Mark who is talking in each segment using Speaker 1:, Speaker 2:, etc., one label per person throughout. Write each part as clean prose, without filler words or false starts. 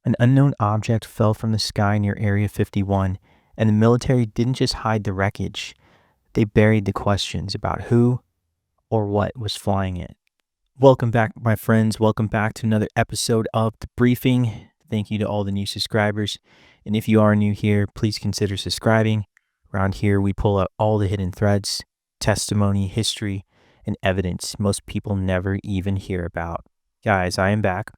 Speaker 1: An unknown object fell from the sky near Area 51, and the military didn't just hide the wreckage, they buried the questions about who or what was flying it. Welcome back, my friends. Welcome back to another episode of The Briefing. Thank you to all the new subscribers. And if you are new here, please consider subscribing. Around here, we pull out all the hidden threads, testimony, history, and evidence most people never even hear about. Guys, I am back.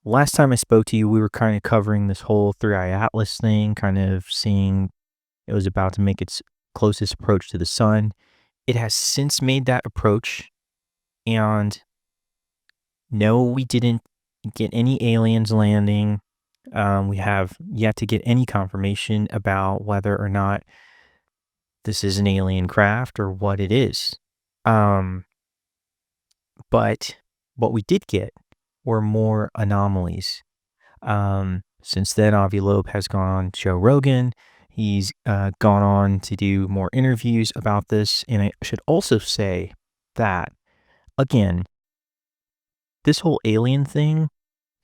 Speaker 1: Last time I spoke to you, we were kind of covering this whole Three-Eye Atlas thing, kind of seeing it was about to make its closest approach to the sun. It has since made that approach, and no, we didn't get any aliens landing. We have yet to get any confirmation about whether or not this is an alien craft or what it is. But what we did get were more anomalies. Since then, Avi Loeb has gone on Joe Rogan. He's gone on to do more interviews about this. And I should also say that, again, this whole alien thing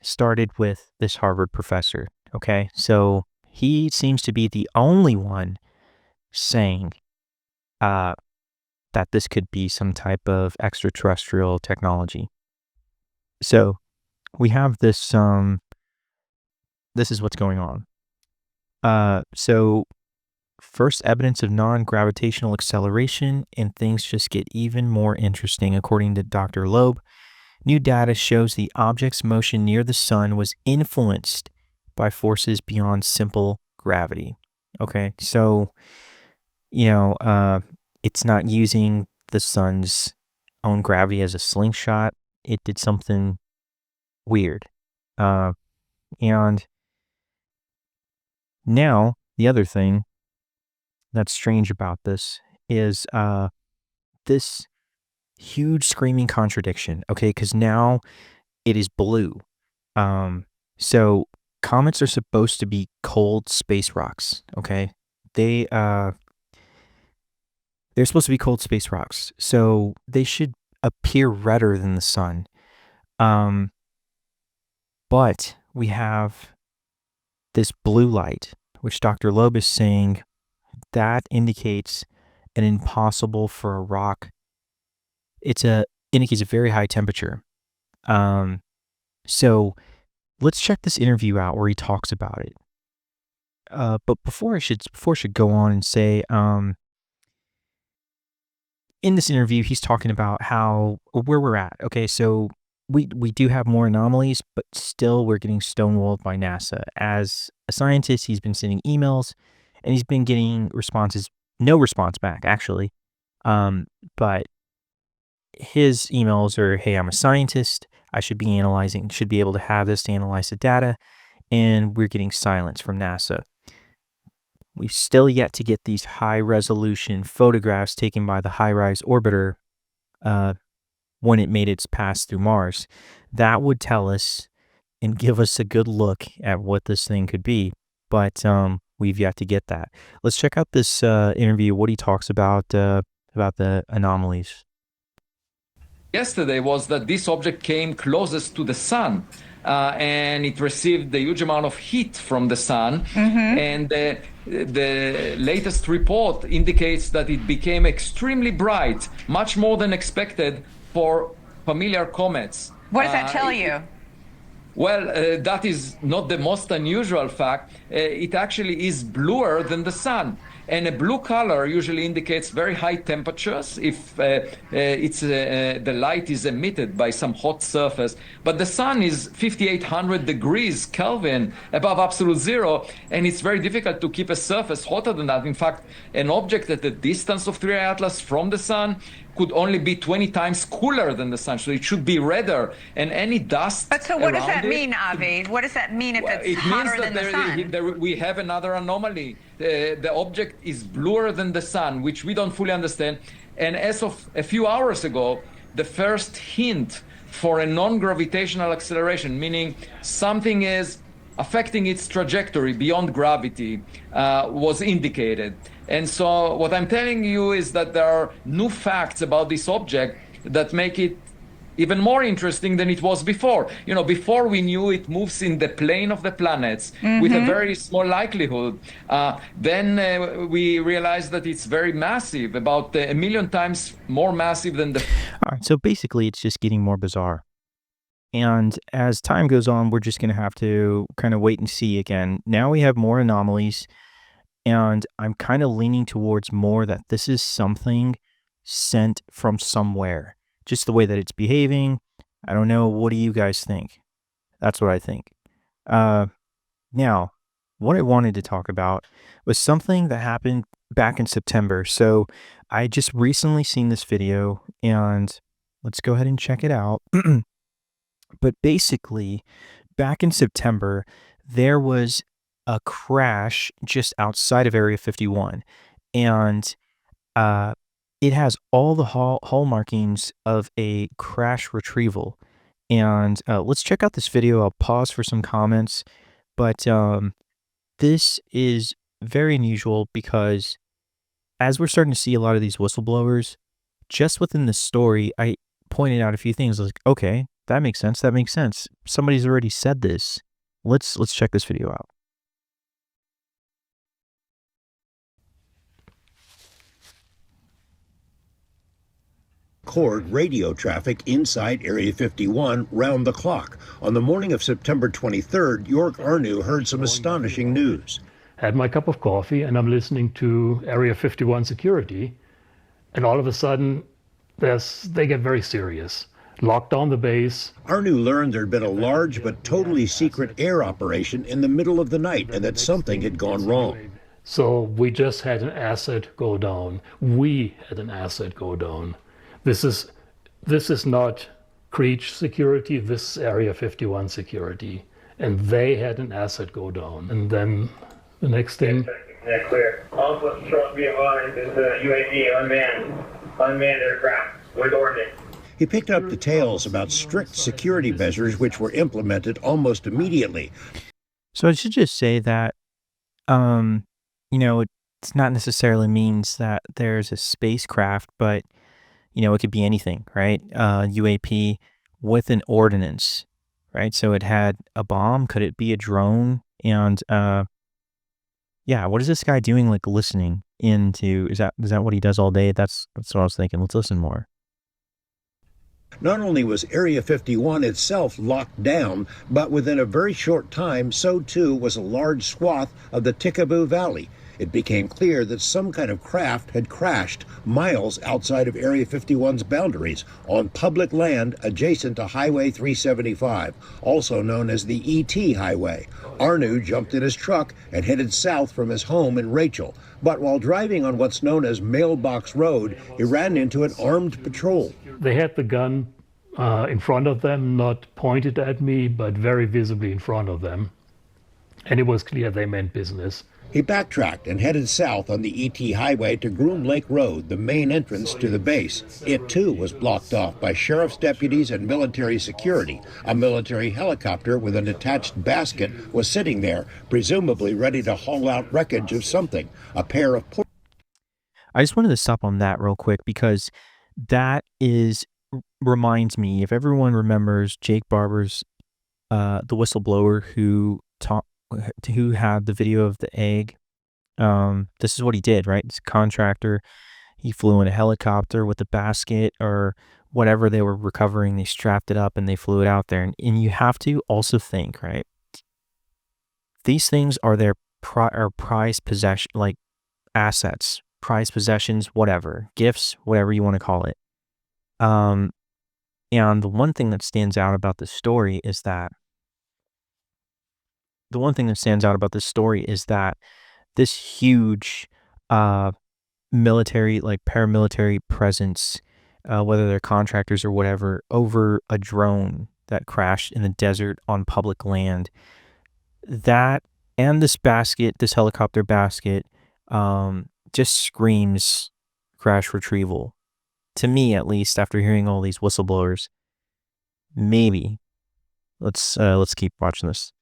Speaker 1: started with this Harvard professor, okay? So he seems to be the only one saying that this could be some type of extraterrestrial technology. So we have this, this is what's going on. So first evidence of non-gravitational acceleration, and things just get even more interesting. According to Dr. Loeb, new data shows the object's motion near the sun was influenced by forces beyond simple gravity. Okay, so, it's not using the sun's own gravity as a slingshot. It did something weird. And now, the other thing that's strange about this is this huge screaming contradiction, okay? Because now it is blue. So comets are supposed to be cold space rocks, okay? They're supposed to be cold space rocks, so they should appear redder than the sun. But we have this blue light, which Dr. Loeb is saying that indicates an impossible for a rock. Indicates a very high temperature. So let's check this interview out where he talks about it. But before I should go on and say, in this interview, he's talking about where we're at. Okay, so we do have more anomalies, but still we're getting stonewalled by NASA. As a scientist, he's been sending emails, and he's been getting no response back, actually. But his emails are, hey, I'm a scientist. I should be able to have this to analyze the data, and we're getting silence from NASA. We've still yet to get these high-resolution photographs taken by the HiRISE orbiter when it made its pass through Mars. That would tell us and give us a good look at what this thing could be, but we've yet to get that. Let's check out this interview, what he talks about the anomalies.
Speaker 2: Yesterday was that this object came closest to the sun, and it received a huge amount of heat from the sun. And the latest report indicates that it became extremely bright, much more than expected for familiar comets.
Speaker 3: What does that tell you?
Speaker 2: Well, that is not the most unusual fact. It actually is bluer than the sun. And a blue color usually indicates very high temperatures if the light is emitted by some hot surface. But the sun is 5,800 degrees Kelvin above absolute zero, and it's very difficult to keep a surface hotter than that. In fact, an object at the distance of Three-Eye Atlas from the sun could only be 20 times cooler than the sun, so it should be redder. And any dust.
Speaker 3: But so what does that mean, Avi? What does that mean if it's hotter than the sun?
Speaker 2: We have another anomaly. The object is bluer than the sun, which we don't fully understand. And as of a few hours ago, the first hint for a non-gravitational acceleration, meaning something is affecting its trajectory beyond gravity, was indicated. And so what I'm telling you is that there are new facts about this object that make it even more interesting than it was before. You know, before we knew it moves in the plane of the planets with a very small likelihood. Then we realized that it's very massive, about a million times more massive than the...
Speaker 1: All right, so basically it's just getting more bizarre. And as time goes on, we're just going to have to kind of wait and see again. Now we have more anomalies, and I'm kind of leaning towards more that this is something sent from somewhere. Just the way that it's behaving. I don't know. What do you guys think? That's what I think. Now, what I wanted to talk about was something that happened back in September. So I just recently seen this video, and let's go ahead and check it out. But basically, back in September, there was a crash just outside of Area 51, and it has all the hall markings of a crash retrieval. And let's check out this video. I'll pause for some comments, but this is very unusual because as we're starting to see a lot of these whistleblowers, just within the story, I pointed out a few things like, okay, that makes sense. That makes sense. Somebody's already said this. Let's check this video out.
Speaker 4: Record radio traffic inside Area 51 round the clock. On the morning of September 23rd, York Arnu heard some astonishing news.
Speaker 5: Had my cup of coffee and I'm listening to Area 51 security, and all of a sudden they get very serious. Locked down the base.
Speaker 4: Arnu learned there'd been a large but totally secret air operation in the middle of the night and that something had gone wrong.
Speaker 5: So we just had an asset go down. We had an asset go down. This is not Creech security, this is Area 51 security. And they had an asset go down. And then the next thing.
Speaker 6: Yeah, clear. Also, short be advised, is a UAV unmanned aircraft with ordnance.
Speaker 4: He picked up details about strict security measures which were implemented almost immediately.
Speaker 1: So I should just say that, it's not necessarily means that there's a spacecraft, but, it could be anything, right? UAP with an ordnance, right? So it had a bomb. Could it be a drone? And, what is this guy doing, like listening into, is that what he does all day? That's what I was thinking. Let's listen more.
Speaker 4: Not only was Area 51 itself locked down, but within a very short time, so too was a large swath of the Tikaboo Valley. It became clear that some kind of craft had crashed miles outside of Area 51's boundaries on public land adjacent to Highway 375, also known as the ET Highway. Arnu jumped in his truck and headed south from his home in Rachel. But while driving on what's known as Mailbox Road, he ran into an armed patrol.
Speaker 5: They had the gun in front of them, not pointed at me, but very visibly in front of them. And it was clear they meant business.
Speaker 4: He backtracked and headed south on the ET Highway to Groom Lake Road, the main entrance to the base. It too was blocked off by sheriff's deputies and military security. A military helicopter with an attached basket was sitting there, presumably ready to haul out wreckage of something. A pair of...
Speaker 1: I just wanted to stop on that real quick because that reminds me, if everyone remembers Jake Barber's, the whistleblower who had the video of the egg. This is what he did, right? He's a contractor. He flew in a helicopter with a basket or whatever they were recovering. They strapped it up and they flew it out there. And you have to also think, right? These things are their prized possession, like assets, prized possessions, whatever, gifts, whatever you want to call it. And the one thing that stands out about this story is that this huge military, like paramilitary presence, whether they're contractors or whatever, over a drone that crashed in the desert on public land, that and this helicopter basket, just screams crash retrieval. To me, at least, after hearing all these whistleblowers. Maybe. Let's keep watching this.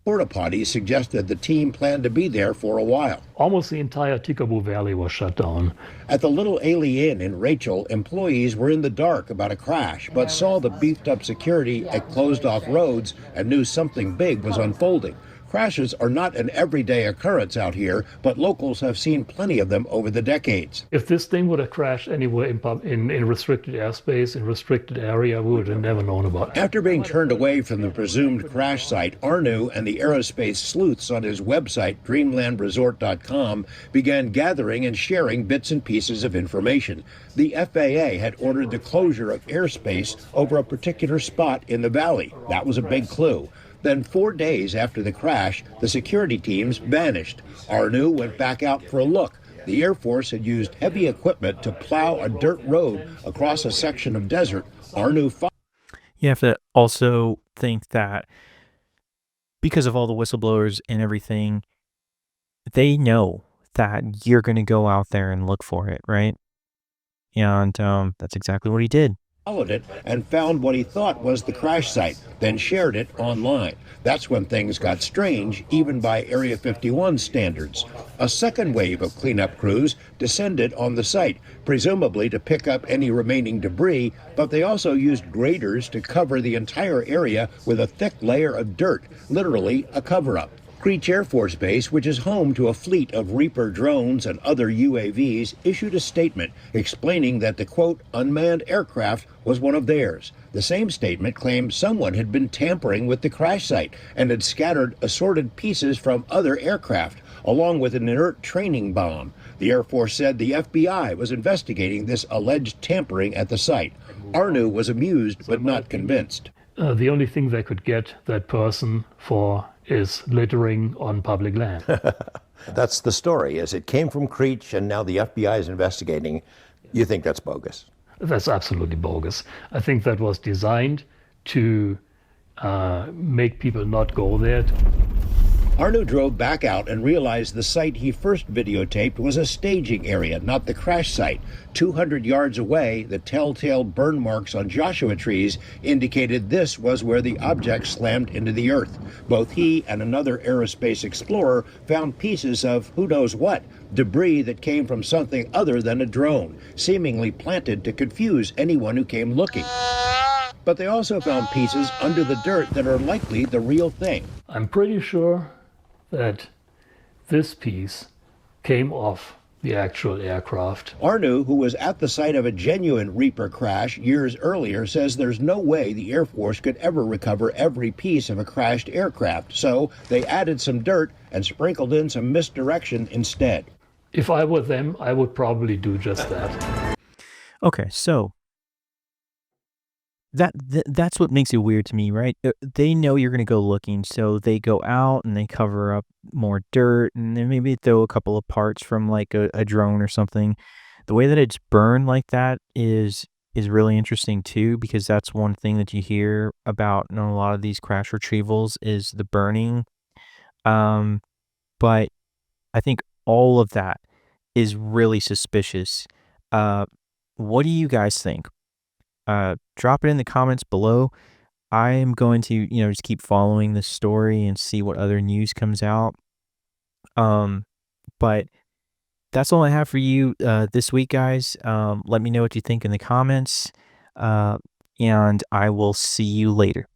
Speaker 4: Porta potties suggested the team planned to be there for a while.
Speaker 5: Almost the entire Tikaboo Valley was shut down.
Speaker 4: At the Little Ailey Inn in Rachel, employees were in the dark about a crash, but saw the beefed-up security at closed-off roads and knew something big was unfolding. Crashes are not an everyday occurrence out here, but locals have seen plenty of them over the decades.
Speaker 5: If this thing would have crashed anywhere in restricted airspace, in restricted area, we would have never known about it.
Speaker 4: After being turned away from the presumed crash site, Arnu and the aerospace sleuths on his website, dreamlandresort.com, began gathering and sharing bits and pieces of information. The FAA had ordered the closure of airspace over a particular spot in the valley. That was a big clue. Then 4 days after the crash, the security teams vanished. Arnu went back out for a look. The Air Force had used heavy equipment to plow a dirt road across a section of desert. Arnu followed.
Speaker 1: You have to also think that because of all the whistleblowers and everything, they know that you're going to go out there and look for it, right? And that's exactly what he did.
Speaker 4: Followed it and found what he thought was the crash site, then shared it online. That's when things got strange, even by Area 51 standards. A second wave of cleanup crews descended on the site, presumably to pick up any remaining debris, but they also used graders to cover the entire area with a thick layer of dirt, literally a cover-up. Creech Air Force Base, which is home to a fleet of Reaper drones and other UAVs, issued a statement explaining that the, quote, unmanned aircraft was one of theirs. The same statement claimed someone had been tampering with the crash site and had scattered assorted pieces from other aircraft, along with an inert training bomb. The Air Force said the FBI was investigating this alleged tampering at the site. Arnu was amused but not convinced.
Speaker 5: The only thing they could get that person for is littering on public land.
Speaker 7: That's the story, is it came from Creech and now the FBI is investigating. You think that's bogus?
Speaker 5: That's absolutely bogus. I think that was designed to make people not go there.
Speaker 4: Arnu drove back out and realized the site he first videotaped was a staging area, not the crash site. 200 yards away, the telltale burn marks on Joshua trees indicated this was where the object slammed into the earth. Both he and another aerospace explorer found pieces of who knows what, debris that came from something other than a drone, seemingly planted to confuse anyone who came looking. But they also found pieces under the dirt that are likely the real thing.
Speaker 5: I'm pretty sure that this piece came off the actual aircraft.
Speaker 4: Arnu, who was at the site of a genuine Reaper crash years earlier, says there's no way the Air Force could ever recover every piece of a crashed aircraft, so they added some dirt and sprinkled in some misdirection instead.
Speaker 5: If I were them, I would probably do just that.
Speaker 1: Okay, so that's what makes it weird to me, right? They know you're going to go looking, so they go out and they cover up more dirt, and then maybe throw a couple of parts from like a drone or something. The way that it's burned like that is really interesting too, because that's one thing that you hear about in a lot of these crash retrievals is the burning. But I think all of that is really suspicious. What do you guys think? Drop it in the comments below. I am going to, just keep following this story and see what other news comes out. But that's all I have for you this week, guys. Let me know what you think in the comments, and I will see you later.